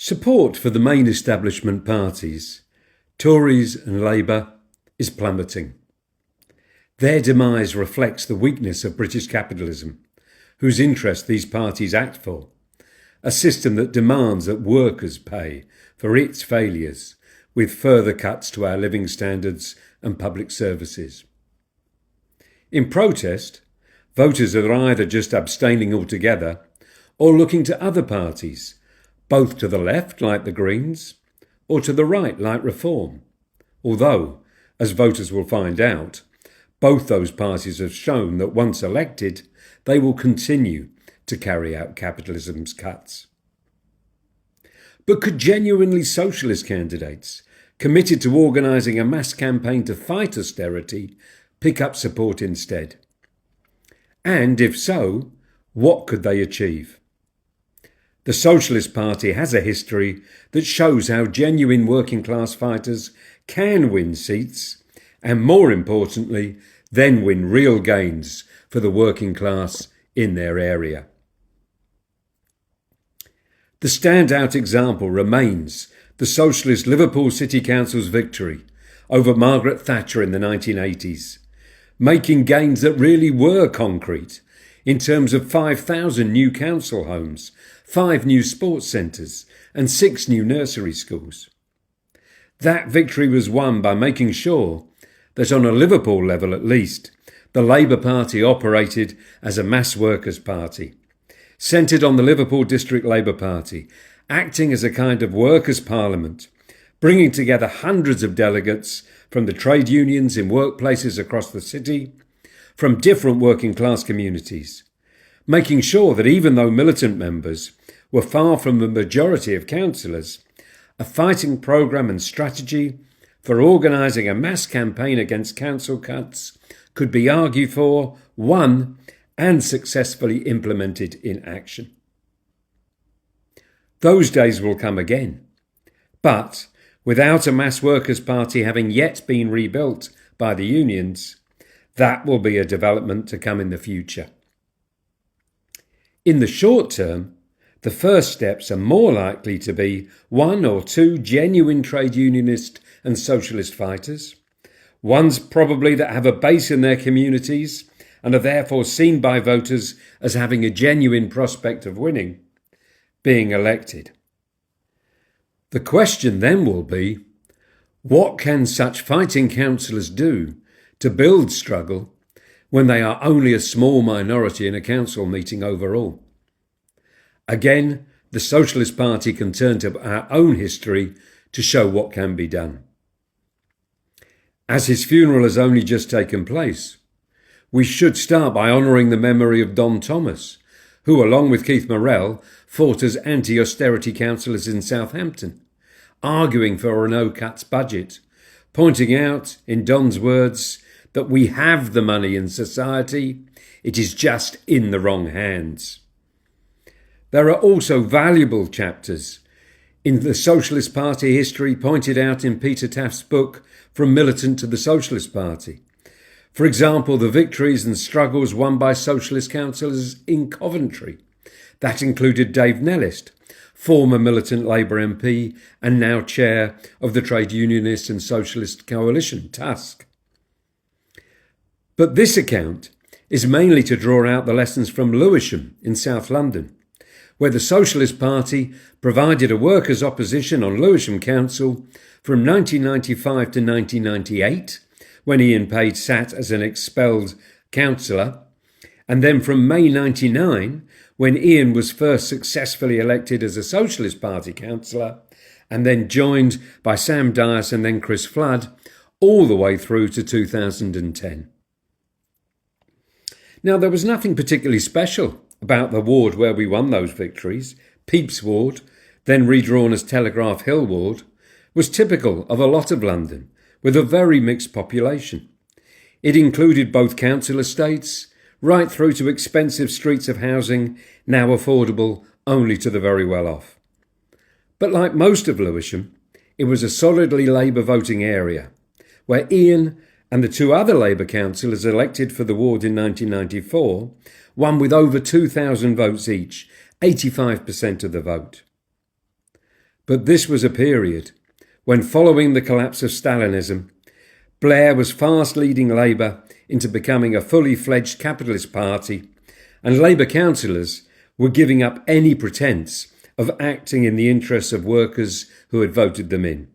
Support for the main establishment parties, Tories and Labour, is plummeting. Their demise reflects the weakness of British capitalism, whose interest these parties act for, a system that demands that workers pay for its failures, with further cuts to our living standards and public services. In protest, voters are either just abstaining altogether or looking to other parties, both to the left, like the Greens, or to the right, like Reform. Although, as voters will find out, both those parties have shown that once elected, they will continue to carry out capitalism's cuts. But could genuinely socialist candidates, committed to organising a mass campaign to fight austerity, pick up support instead? And if so, what could they achieve? The Socialist Party has a history that shows how genuine working class fighters can win seats and, more importantly, then win real gains for the working class in their area. The standout example remains the Socialist Liverpool City Council's victory over Margaret Thatcher in the 1980s, making gains that really were concrete in terms of 5,000 new council homes, 5 new sports centres and 6 new nursery schools. That victory was won by making sure that on a Liverpool level at least, the Labour Party operated as a mass workers' party, centred on the Liverpool District Labour Party, acting as a kind of workers' parliament, bringing together hundreds of delegates from the trade unions in workplaces across the city, from different working class communities, making sure that even though militant members were far from the majority of councillors, a fighting programme and strategy for organising a mass campaign against council cuts could be argued for, won, and successfully implemented in action. Those days will come again, but without a mass workers' party having yet been rebuilt by the unions, that will be a development to come in the future. In the short term, the first steps are more likely to be 1 or 2 genuine trade unionist and socialist fighters, ones probably that have a base in their communities and are therefore seen by voters as having a genuine prospect of winning, being elected. The question then will be, what can such fighting councillors do to build struggle when they are only a small minority in a council meeting overall? Again, the Socialist Party can turn to our own history to show what can be done. As his funeral has only just taken place, we should start by honouring the memory of Don Thomas, who, along with Keith Morrell, fought as anti-austerity councillors in Southampton, arguing for a no-cuts budget, pointing out, in Don's words, that we have the money in society, it is just in the wrong hands. There are also valuable chapters in the Socialist Party history pointed out in Peter Taft's book, From Militant to the Socialist Party. For example, the victories and struggles won by socialist councillors in Coventry. That included Dave Nellist, former militant Labour MP and now chair of the Trade Unionist and Socialist Coalition, TUSC. But this account is mainly to draw out the lessons from Lewisham in South London, where the Socialist Party provided a workers' opposition on Lewisham Council from 1995 to 1998, when Ian Page sat as an expelled councillor, and then from May 1999, when Ian was first successfully elected as a Socialist Party councillor, and then joined by Sam Dyas and then Chris Flood, all the way through to 2010. Now, there was nothing particularly special about the ward where we won those victories. Pepys Ward, then redrawn as Telegraph Hill Ward, was typical of a lot of London, with a very mixed population. It included both council estates, right through to expensive streets of housing, now affordable only to the very well-off. But like most of Lewisham, it was a solidly Labour voting area, where Ian and the 2 other Labour councillors elected for the ward in 1994 won with over 2,000 votes each, 85% of the vote. But this was a period when, following the collapse of Stalinism, Blair was fast leading Labour into becoming a fully fledged capitalist party, and Labour councillors were giving up any pretence of acting in the interests of workers who had voted them in.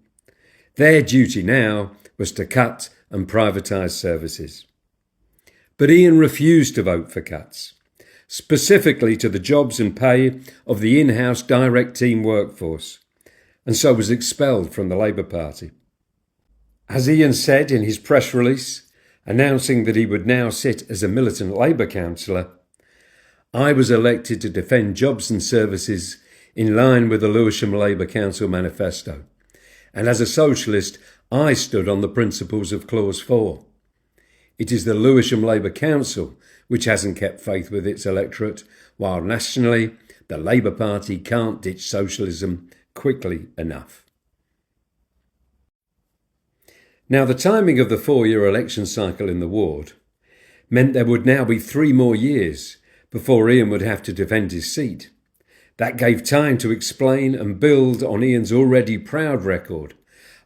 Their duty now was to cut and privatise services. But Ian refused to vote for cuts, specifically to the jobs and pay of the in-house direct team workforce, and so was expelled from the Labour Party. As Ian said in his press release, announcing that he would now sit as a militant Labour councillor, "I was elected to defend jobs and services in line with the Lewisham Labour Council manifesto, and as a socialist I stood on the principles of Clause 4. It is the Lewisham Labour Council which hasn't kept faith with its electorate, while nationally the Labour Party can't ditch socialism quickly enough." Now, the timing of the 4-year election cycle in the ward meant there would now be 3 more years before Ian would have to defend his seat. That gave time to explain and build on Ian's already proud record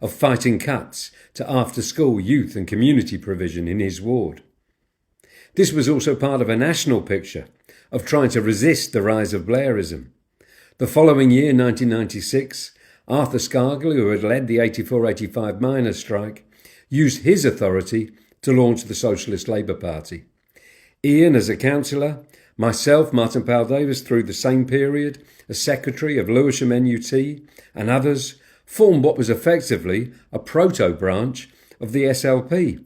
of fighting cuts to after-school youth and community provision in his ward. This was also part of a national picture of trying to resist the rise of Blairism. The following year, 1996, Arthur Scargill, who had led the 84-85 miners' strike, used his authority to launch the Socialist Labour Party. Ian, as a councillor, myself, Martin Powell-Davies, through the same period, as secretary of Lewisham NUT, and others, formed what was effectively a proto-branch of the SLP.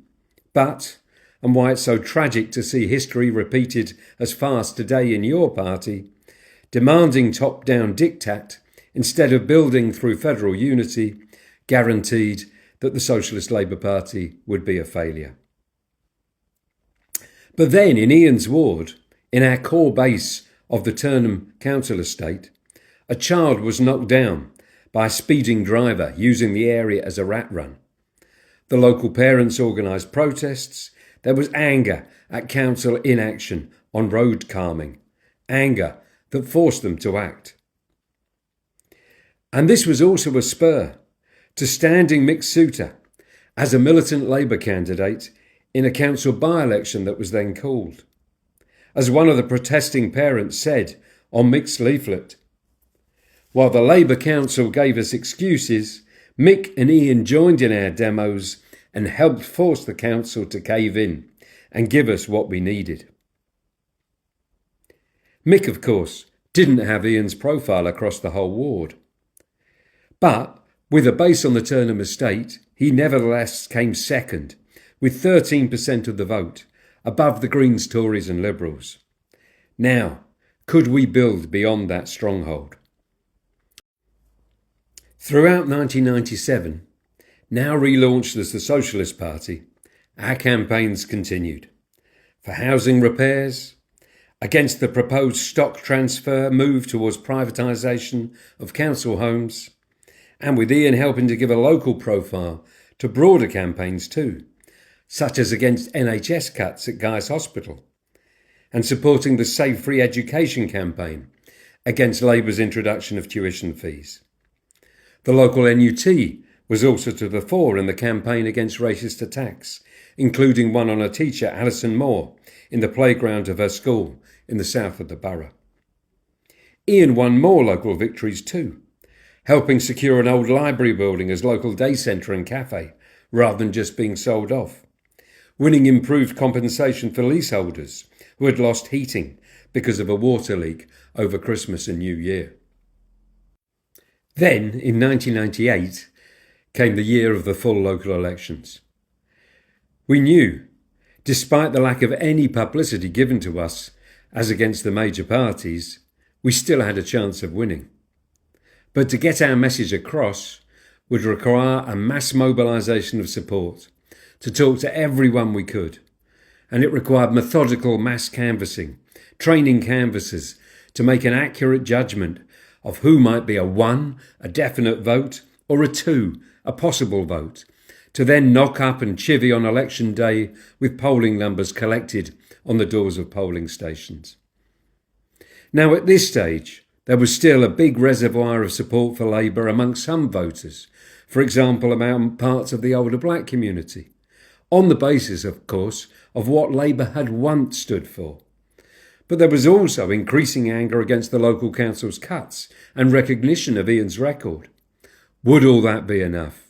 But, and why it's so tragic to see history repeated as fast today in your party, demanding top-down diktat instead of building through federal unity, guaranteed that the Socialist Labour Party would be a failure. But then, in Ian's ward, in our core base of the Turnham Council estate, a child was knocked down by a speeding driver using the area as a rat run. The local parents organised protests. There was anger at council inaction on road calming, anger that forced them to act. And this was also a spur to standing Mick Souter as a militant Labour candidate in a council by-election that was then called. As one of the protesting parents said on Mick's leaflet, "While the Labour Council gave us excuses, Mick and Ian joined in our demos and helped force the council to cave in and give us what we needed." Mick, of course, didn't have Ian's profile across the whole ward. But with a base on the Turnham estate, he nevertheless came second, with 13% of the vote, above the Greens, Tories and Liberals. Now, could we build beyond that stronghold? Throughout 1997, now relaunched as the Socialist Party, our campaigns continued. For housing repairs, against the proposed stock transfer move towards privatisation of council homes, and with Ian helping to give a local profile to broader campaigns too, such as against NHS cuts at Guy's Hospital, and supporting the Safe Free Education campaign against Labour's introduction of tuition fees. The local NUT was also to the fore in the campaign against racist attacks, including one on a teacher, Alison Moore, in the playground of her school in the south of the borough. Ian won more local victories too, helping secure an old library building as local day centre and cafe, rather than just being sold off, winning improved compensation for leaseholders who had lost heating because of a water leak over Christmas and New Year. Then, in 1998, came the year of the full local elections. We knew, despite the lack of any publicity given to us as against the major parties, we still had a chance of winning. But to get our message across would require a mass mobilisation of support, to talk to everyone we could, and it required methodical mass canvassing, training canvassers to make an accurate judgment of who might be a 1, a definite vote, or a 2, a possible vote, to then knock up and chivvy on election day with polling numbers collected on the doors of polling stations. Now at this stage, There was still a big reservoir of support for Labour among some voters, for example among parts of the older black community, on the basis, of course, of what Labour had once stood for. But there was also increasing anger against the local council's cuts and recognition of Ian's record. Would all that be enough?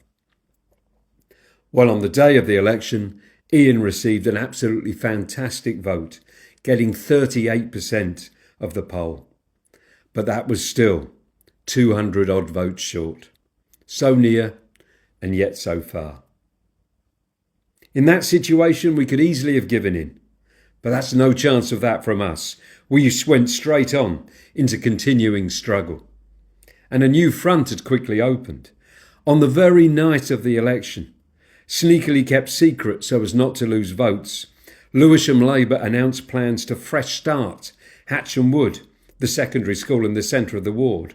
Well, on the day of the election, Ian received an absolutely fantastic vote, getting 38% of the poll. But that was still 200 odd votes short. So near and yet so far. In that situation, we could easily have given in. But that's no chance of that from us. We went straight on into continuing struggle. And a new front had quickly opened. On the very night of the election, sneakily kept secret so as not to lose votes, Lewisham Labour announced plans to fresh start Hatcham Wood, the secondary school in the centre of the ward,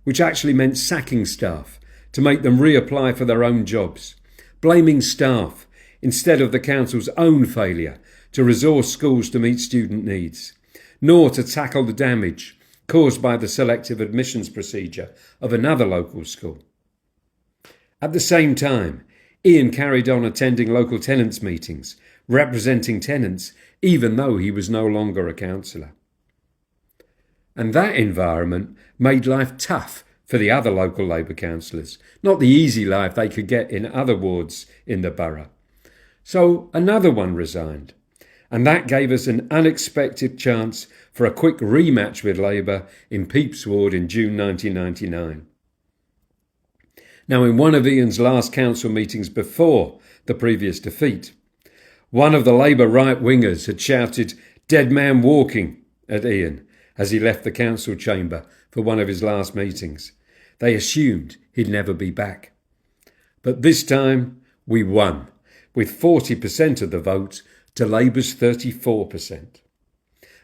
which actually meant sacking staff to make them reapply for their own jobs, blaming staff instead of the council's own failure to resource schools to meet student needs, nor to tackle the damage caused by the selective admissions procedure of another local school. At the same time, Ian carried on attending local tenants meetings, representing tenants, even though he was no longer a councillor. And that environment made life tough for the other local Labour councillors, not the easy life they could get in other wards in the borough. So another one resigned, and that gave us an unexpected chance for a quick rematch with Labour in Pepys Ward in June 1999. Now, in one of Ian's last council meetings before the previous defeat, one of the Labour right-wingers had shouted "Dead man walking" at Ian as he left the council chamber for one of his last meetings. They assumed he'd never be back. But this time we won, with 40% of the vote to Labour's 34%.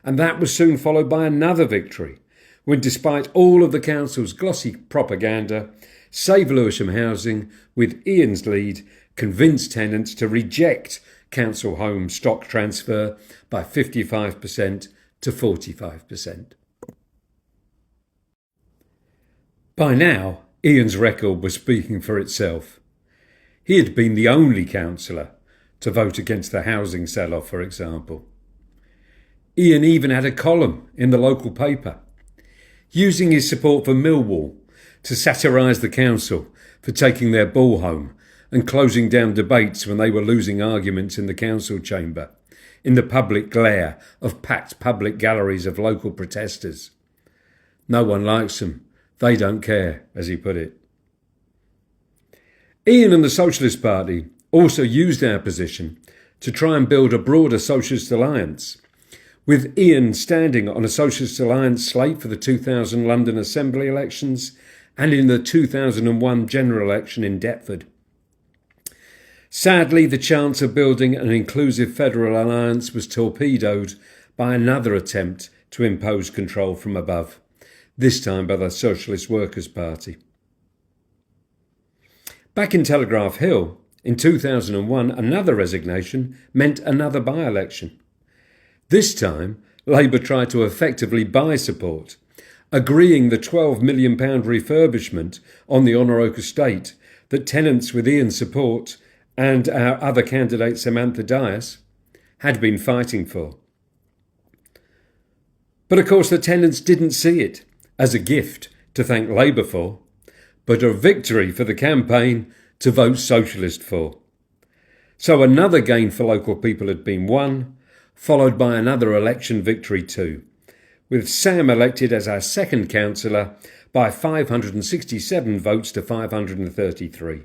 And that was soon followed by another victory, when despite all of the council's glossy propaganda, Save Lewisham Housing, with Ian's lead, convinced tenants to reject council home stock transfer by 55% to 45%. By now, Ian's record was speaking for itself. He had been the only councillor to vote against the housing sell-off, for example. Ian even had a column in the local paper, using his support for Millwall to satirise the council for taking their ball home and closing down debates when they were losing arguments in the council chamber, in the public glare of packed public galleries of local protesters. No one likes them. They don't care, as he put it. Ian and the Socialist Party also used our position to try and build a broader socialist alliance, with Ian standing on a socialist alliance slate for the 2000 London Assembly elections and in the 2001 general election in Deptford. Sadly, the chance of building an inclusive federal alliance was torpedoed by another attempt to impose control from above, this time by the Socialist Workers' Party. Back in Telegraph Hill, in 2001, another resignation meant another by-election. This time, Labour tried to effectively buy support, agreeing the £12 million refurbishment on the Honor Oak estate that tenants with Ian's support and our other candidate Samantha Dias had been fighting for. But of course the tenants didn't see it as a gift to thank Labour for, but a victory for the campaign to vote Socialist for. So another gain for local people had been won, followed by another election victory too, with Sam elected as our second councillor by 567 votes to 533.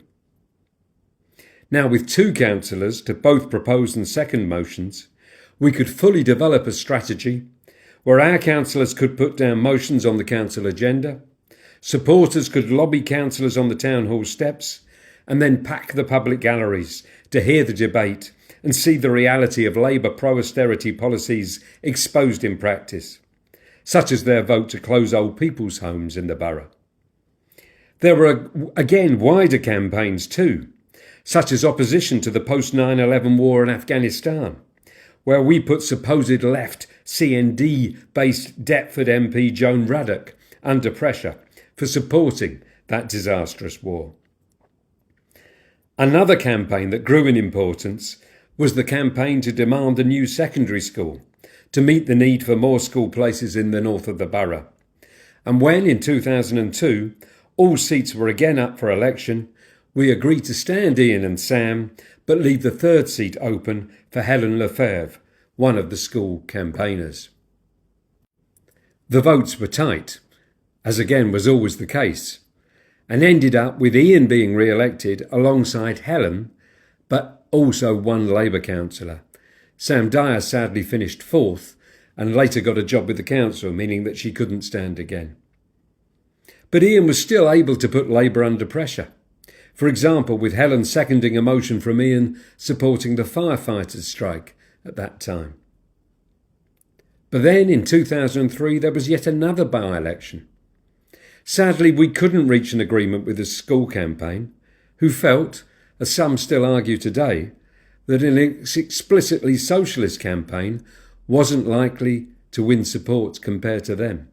Now, with two councillors to both propose and second motions, we could fully develop a strategy where our councillors could put down motions on the council agenda, supporters could lobby councillors on the town hall steps, and then pack the public galleries to hear the debate and see the reality of Labour pro-austerity policies exposed in practice, such as their vote to close old people's homes in the borough. There were, again, wider campaigns too, such as opposition to the post-9/11 war in Afghanistan, where we put supposed left CND-based Deptford MP Joan Ruddock under pressure for supporting that disastrous war. Another campaign that grew in importance was the campaign to demand a new secondary school to meet the need for more school places in the north of the borough. And when, in 2002, all seats were again up for election, we agreed to stand Ian and Sam, but leave the third seat open for Helen Lefebvre, one of the school campaigners. The votes were tight, as again was always the case, and ended up with Ian being re-elected alongside Helen, but also one Labour councillor. Sam Dyer sadly finished fourth and later got a job with the council, meaning that she couldn't stand again. But Ian was still able to put Labour under pressure. For example, with Helen seconding a motion from Ian supporting the firefighters' strike at that time. But then in 2003 there was yet another by-election. Sadly, we couldn't reach an agreement with the school campaign, who felt, as some still argue today, that an explicitly socialist campaign wasn't likely to win support compared to them.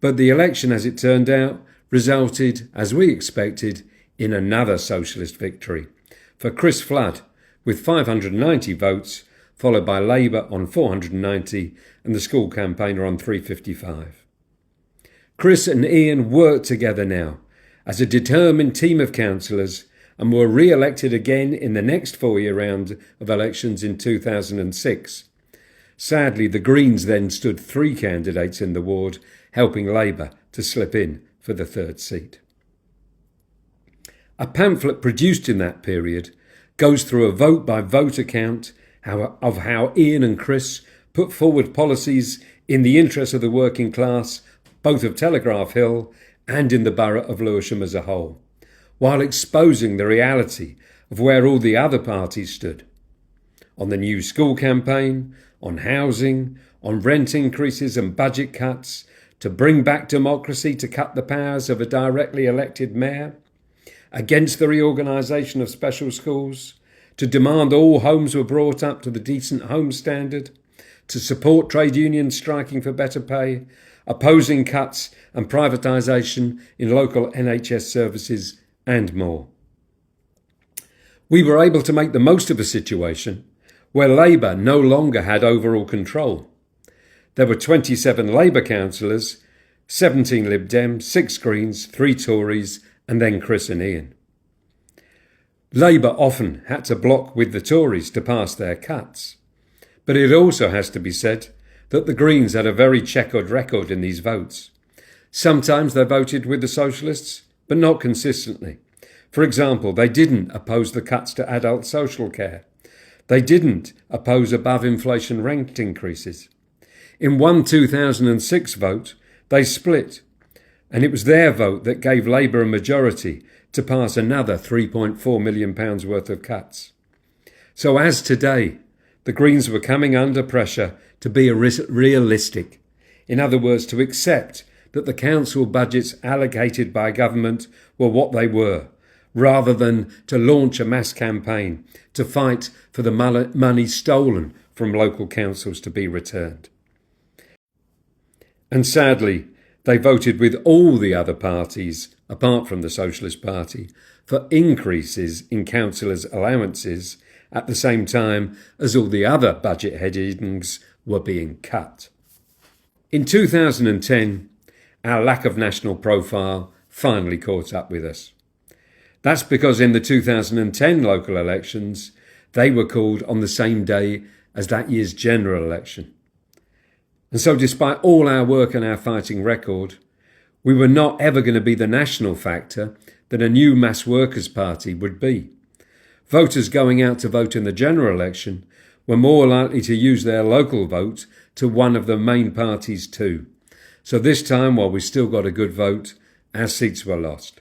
But the election, as it turned out, resulted, as we expected, in another socialist victory for Chris Flood with 590 votes, followed by Labour on 490 and the school campaigner on 355. Chris and Ian work together now as a determined team of councillors and were re-elected again in the next four-year round of elections in 2006. Sadly, the Greens then stood three candidates in the ward, helping Labour to slip in for the third seat. A pamphlet produced in that period goes through a vote-by-vote account of how Ian and Chris put forward policies in the interest of the working class, both of Telegraph Hill and in the borough of Lewisham as a whole, while exposing the reality of where all the other parties stood. On the new school campaign, on housing, on rent increases and budget cuts, to bring back democracy to cut the powers of a directly elected mayor, against the reorganisation of special schools, to demand all homes were brought up to the decent home standard, to support trade unions striking for better pay, opposing cuts and privatisation in local NHS services and more. We were able to make the most of a situation where Labour no longer had overall control. There were 27 Labour councillors, 17 Lib Dem, 6 Greens, 3 Tories, and then Chris and Ian. Labour often had to block with the Tories to pass their cuts. But it also has to be said that the Greens had a very checkered record in these votes. Sometimes they voted with the Socialists, but not consistently. For example, they didn't oppose the cuts to adult social care. They didn't oppose above-inflation rent increases. In one 2006 vote, they split, and it was their vote that gave Labour a majority to pass another £3.4 million worth of cuts. So as today, the Greens were coming under pressure to be realistic. In other words, to accept that the council budgets allocated by government were what they were, rather than to launch a mass campaign to fight for the money stolen from local councils to be returned. And sadly, they voted with all the other parties, apart from the Socialist Party, for increases in councillors' allowances at the same time as all the other budget headings were being cut. In 2010, our lack of national profile finally caught up with us. That's because in the 2010 local elections, they were called on the same day as that year's general election. And so despite all our work and our fighting record, we were not ever going to be the national factor that a new mass workers' party would be. Voters going out to vote in the general election were more likely to use their local vote to one of the main parties too. So this time, while we still got a good vote, our seats were lost.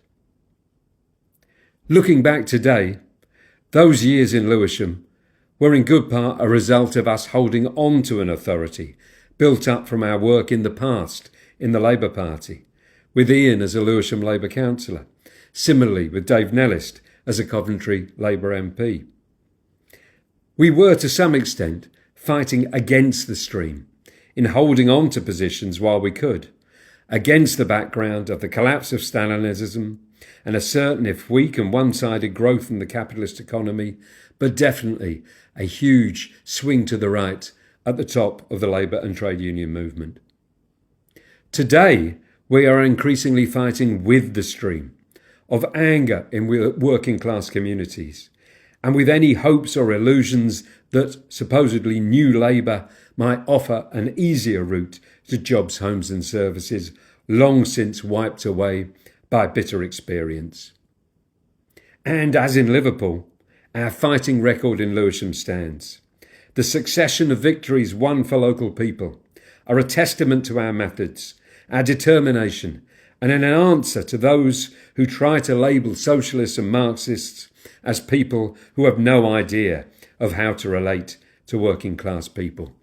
Looking back today, those years in Lewisham were in good part a result of us holding on to an authority built up from our work in the past in the Labour Party, with Ian as a Lewisham Labour councillor, similarly with Dave Nellist as a Coventry Labour MP. We were to some extent fighting against the stream in holding on to positions while we could, against the background of the collapse of Stalinism and a certain, if weak and one-sided, growth in the capitalist economy, but definitely a huge swing to the right at the top of the labour and trade union movement. Today, we are increasingly fighting with the stream of anger in working class communities, and with any hopes or illusions that supposedly new Labour might offer an easier route to jobs, homes and services, long since wiped away by bitter experience. And as in Liverpool, our fighting record in Lewisham stands. The succession of victories won for local people are a testament to our methods, our determination, and an answer to those who try to label socialists and Marxists as people who have no idea of how to relate to working class people.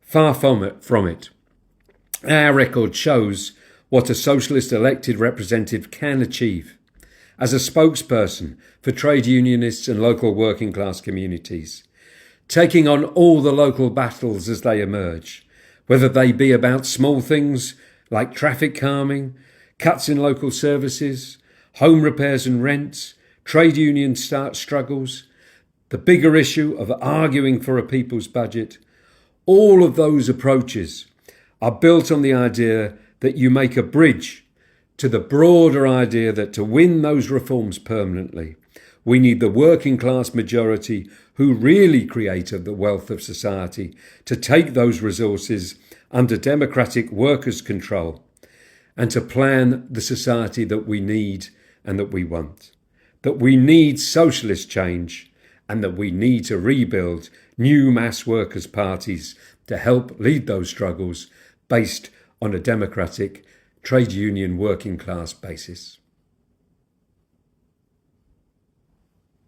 Far from it. Our record shows what a socialist elected representative can achieve as a spokesperson for trade unionists and local working class communities, taking on all the local battles as they emerge, whether they be about small things like traffic calming, cuts in local services, home repairs and rents, trade union struggles, the bigger issue of arguing for a people's budget. All of those approaches are built on the idea that you make a bridge to the broader idea that to win those reforms permanently, we need the working class majority who really created the wealth of society to take those resources under democratic workers' control and to plan the society that we need and that we want. That we need socialist change and that we need to rebuild new mass workers' parties to help lead those struggles based on a democratic trade union working class basis.